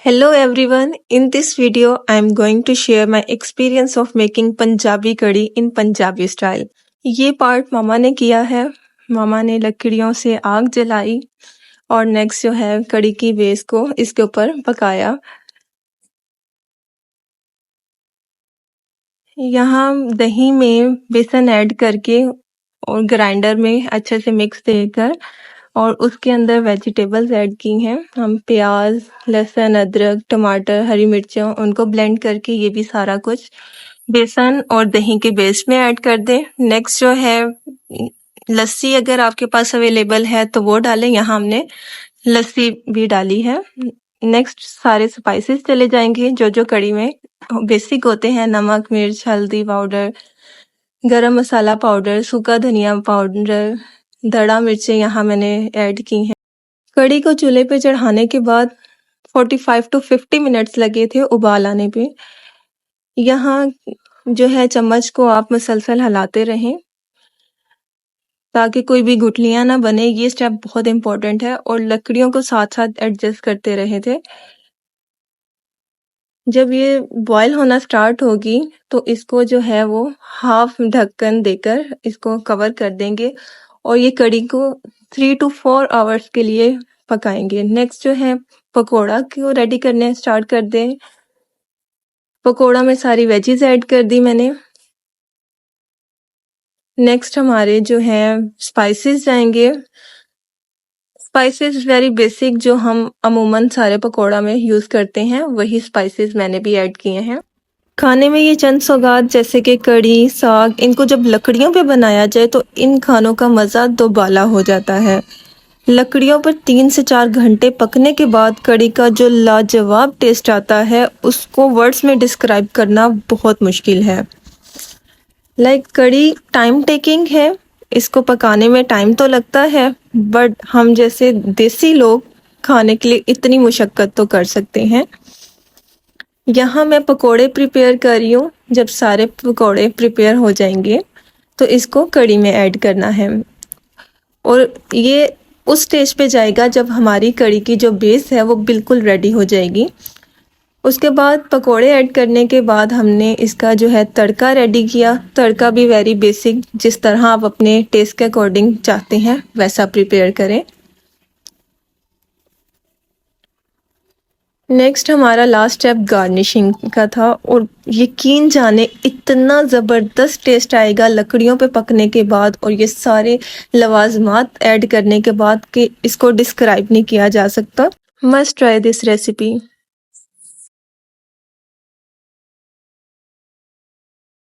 Hello everyone, in this video I am going to share my experience of making Punjabi curry in Punjabi style. ये part मामा ने किया है। मामा ने लकड़ियों से आग जलाई और नेक्स्ट जो है कड़ी की बेस को इसके ऊपर पकाया। यहाँ दही में बेसन ऐड करके और ग्राइंडर में अच्छे से मिक्स देकर और उसके अंदर वेजिटेबल्स ऐड की हैं। हम प्याज, लहसुन, अदरक, टमाटर, हरी मिर्चों उनको ब्लेंड करके ये भी सारा कुछ बेसन और दही के बेस में ऐड कर दें। नेक्स्ट जो है लस्सी अगर आपके पास अवेलेबल है तो वो डालें। यहाँ हमने लस्सी भी डाली है। नेक्स्ट सारे स्पाइसेस चले जाएंगे जो कड़ी में बेसिक होते हैं। नमक, मिर्च, हल्दी पाउडर, गरम मसाला पाउडर, सूखा धनिया पाउडर, धड़ा मिर्चें यहाँ मैंने ऐड की हैं। कड़ी को चूल्हे पे चढ़ाने के बाद 45 to 50 मिनट्स लगे थे उबाल आने पे। यहाँ जो है चम्मच को आप मसलसल हिलाते रहें ताकि कोई भी गुठलियां ना बने। ये स्टेप बहुत इम्पोर्टेंट है और लकड़ियों को साथ साथ एडजस्ट करते रहे थे। जब ये बॉयल होना स्टार्ट होगी तो इसको जो है वो हाफ ढक्कन देकर इसको कवर कर देंगे और ये कड़ी को 3 to 4 आवर्स के लिए पकाएंगे। नेक्स्ट जो है पकोड़ा को रेडी करने स्टार्ट कर दें। पकोड़ा में सारी वेजीज ऐड कर दी मैंने। नेक्स्ट हमारे जो है स्पाइसेस जाएंगे। स्पाइसेस वेरी बेसिक जो हम अमूमन सारे पकोड़ा में यूज करते हैं वही स्पाइसेस मैंने भी ऐड किए हैं। खाने में ये चंद सौगात जैसे कि कड़ी, साग, इनको जब लकड़ियों पे बनाया जाए तो इन खानों का मज़ा दोबाला हो जाता है। लकड़ियों पर 3 से 4 घंटे पकने के बाद कड़ी का जो लाजवाब टेस्ट आता है उसको वर्ड्स में डिस्क्राइब करना बहुत मुश्किल है। कड़ी टाइम टेकिंग है, इसको पकाने में टाइम तो लगता है बट हम जैसे देसी लोग खाने के लिए इतनी मुशक्कत तो कर सकते हैं। यहाँ मैं पकोड़े प्रिपेयर कर रही हूँ। जब सारे पकोड़े प्रिपेयर हो जाएंगे तो इसको कड़ी में ऐड करना है और ये उस स्टेज पे जाएगा जब हमारी कड़ी की जो बेस है वो बिल्कुल रेडी हो जाएगी। उसके बाद पकोड़े ऐड करने के बाद हमने इसका जो है तड़का रेडी किया। तड़का भी वेरी बेसिक, जिस तरह आप अपने टेस्ट के अकॉर्डिंग चाहते हैं वैसा प्रिपेयर करें। नेक्स्ट हमारा लास्ट स्टेप गार्निशिंग का था और यकीन जाने इतना ज़बरदस्त टेस्ट आएगा लकड़ियों पे पकने के बाद और ये सारे लवाजमात ऐड करने के बाद कि इसको डिस्क्राइब नहीं किया जा सकता। Must try this recipe.